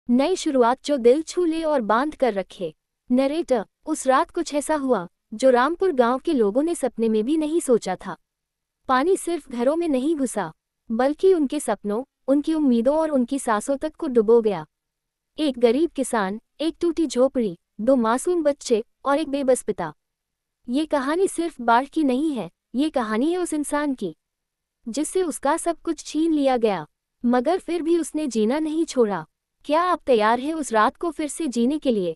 नई शुरुआत जो दिल छू ले और बांध कर रखे। नरेटर, उस रात कुछ ऐसा हुआ जो रामपुर गांव के लोगों ने सपने में भी नहीं सोचा था। पानी सिर्फ घरों में नहीं घुसा, बल्कि उनके सपनों, उनकी उम्मीदों और उनकी सांसों तक को डुबो गया। एक गरीब किसान, एक टूटी झोपड़ी, दो मासूम बच्चे और एक बेबस पिता। ये कहानी सिर्फ बाढ़ की नहीं है, ये कहानी है उस इंसान की जिससे उसका सब कुछ छीन लिया गया, मगर फिर भी उसने जीना नहीं छोड़ा। क्या आप तैयार हैं उस रात को फिर से जीने के लिए?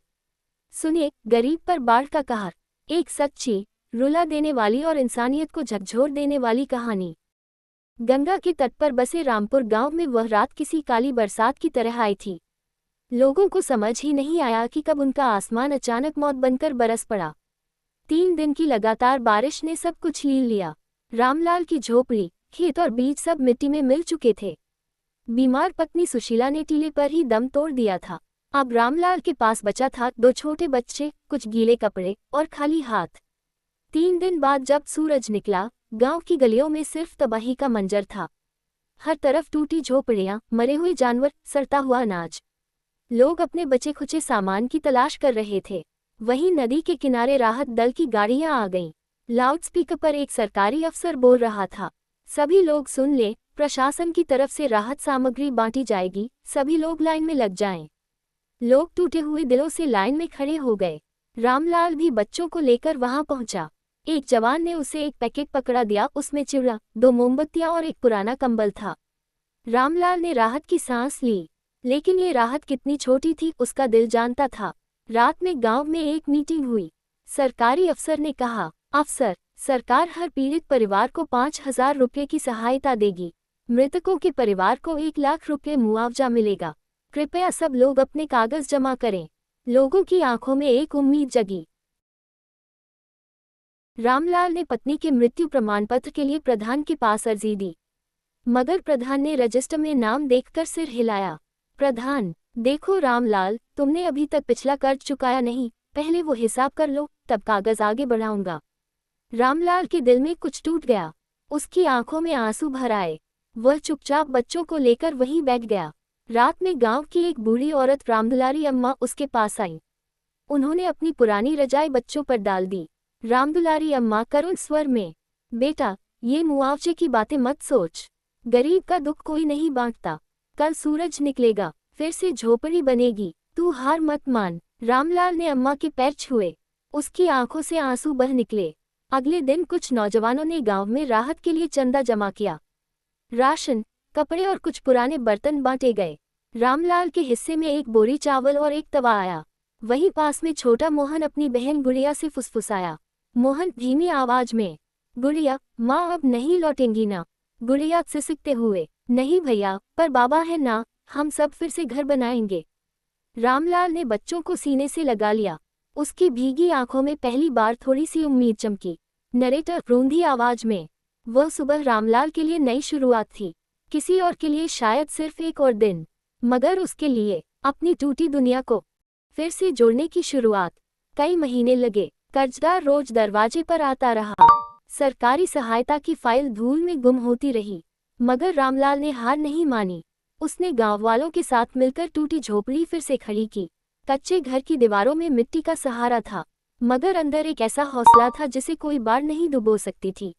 सुनिए, गरीब पर बाढ़ का कहर, एक सच्ची, रुला देने वाली और इंसानियत को झकझोर देने वाली कहानी। गंगा के तट पर बसे रामपुर गांव में वह रात किसी काली बरसात की तरह आई थी। लोगों को समझ ही नहीं आया कि कब उनका आसमान अचानक मौत बनकर बरस पड़ा। 3 दिन की लगातार बारिश ने सब कुछ लील लिया। रामलाल की झोपड़ी, खेत और बीज सब मिट्टी में मिल चुके थे। बीमार पत्नी सुशीला ने टीले पर ही दम तोड़ दिया था। अब रामलाल के पास बचा था 2 छोटे बच्चे, कुछ गीले कपड़े और खाली हाथ। 3 दिन बाद जब सूरज निकला, गांव की गलियों में सिर्फ तबाही का मंजर था। हर तरफ टूटी झोपड़ियां, मरे हुए जानवर, सड़ता हुआ अनाज। लोग अपने बचे खुचे सामान की तलाश कर रहे थे। वहीं नदी के किनारे राहत दल की गाड़ियां आ गईं। लाउडस्पीकर पर एक सरकारी अफसर बोल रहा था, सभी लोग सुन ले, प्रशासन की तरफ से राहत सामग्री बांटी जाएगी, सभी लोग लाइन में लग जाएं। लोग टूटे हुए दिलों से लाइन में खड़े हो गए। रामलाल भी बच्चों को लेकर वहां पहुंचा। एक जवान ने उसे एक पैकेट पकड़ा दिया, उसमें चिवड़ा, 2 मोमबत्तियां और एक पुराना कंबल था। रामलाल ने राहत की सांस ली, लेकिन ये राहत कितनी छोटी थी उसका दिल जानता था। रात में गांव में एक मीटिंग हुई। सरकारी अफसर ने कहा, अफसर, सरकार हर पीड़ित परिवार को 5,000 रुपये की सहायता देगी। मृतकों के परिवार को 1 लाख रुपये मुआवजा मिलेगा। कृपया सब लोग अपने कागज जमा करें। लोगों की आंखों में एक उम्मीद जगी। रामलाल ने पत्नी के मृत्यु प्रमाण पत्र के लिए प्रधान के पास अर्जी दी, मगर प्रधान ने रजिस्टर में नाम देखकर सिर हिलाया। प्रधान, देखो रामलाल, तुमने अभी तक पिछला कर्ज चुकाया नहीं, पहले वो हिसाब कर लो, तब कागज आगे बढ़ाऊंगा। रामलाल के दिल में कुछ टूट गया, उसकी आंखों में आंसू भर आए। वह चुपचाप बच्चों को लेकर वहीं बैठ गया। रात में गांव की एक बूढ़ी औरत रामदुलारी अम्मा उसके पास आई। उन्होंने अपनी पुरानी रजाई बच्चों पर डाल दी। रामदुलारी अम्मा करुण स्वर में, बेटा, ये मुआवजे की बातें मत सोच। गरीब का दुख कोई नहीं बांटता। कल सूरज निकलेगा, फिर से झोपड़ी बनेगी, तू हार मत मान। रामलाल ने अम्मा के पैर छुए, उसकी आंखों से आंसू बह निकले। अगले दिन कुछ नौजवानों ने गांव में राहत के लिए चंदा जमा किया। राशन, कपड़े और कुछ पुराने बर्तन बांटे गए। रामलाल के हिस्से में एक बोरी चावल और एक तवा आया। वहीं पास में छोटा मोहन अपनी बहन गुड़िया से फुसफुसाया। मोहन धीमी आवाज में, गुड़िया, माँ अब नहीं लौटेंगी ना? गुड़िया सिसकते हुए, नहीं भैया, पर बाबा है ना, हम सब फिर से घर बनाएंगे। रामलाल ने बच्चों को सीने से लगा लिया। उसकी भीगी आंखों में पहली बार थोड़ी सी उम्मीद चमकी। नरेटर रूंधी आवाज में, वह सुबह रामलाल के लिए नई शुरुआत थी। किसी और के लिए शायद सिर्फ एक और दिन, मगर उसके लिए अपनी टूटी दुनिया को फिर से जोड़ने की शुरुआत। कई महीने लगे। कर्जदार रोज दरवाजे पर आता रहा। सरकारी सहायता की फाइल धूल में गुम होती रही, मगर रामलाल ने हार नहीं मानी। उसने गांव वालों के साथ मिलकर टूटी झोपड़ी फिर से खड़ी की। कच्चे घर की दीवारों में मिट्टी का सहारा था, मगर अंदर एक ऐसा हौसला था जिसे कोई बाढ़ नहीं डुबो सकती थी।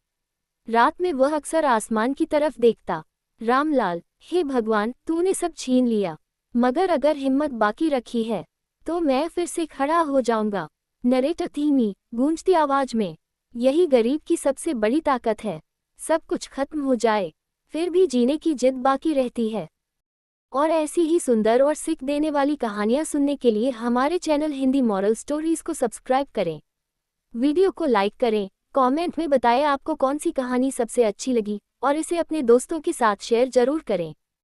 रात में वह अक्सर आसमान की तरफ देखता। रामलाल, हे भगवान, तूने सब छीन लिया, मगर अगर हिम्मत बाकी रखी है तो मैं फिर से खड़ा हो जाऊंगा। नरेटर धीमी, गूंजती आवाज में, यही गरीब की सबसे बड़ी ताकत है। सब कुछ खत्म हो जाए, फिर भी जीने की जिद बाकी रहती है। और ऐसी ही सुंदर और सीख देने वाली कहानियां सुनने के लिए हमारे चैनल हिंदी मॉरल स्टोरीज को सब्सक्राइब करें। वीडियो को लाइक करें, कमेंट में बताएं आपको कौन सी कहानी सबसे अच्छी लगी और इसे अपने दोस्तों के साथ शेयर जरूर करें।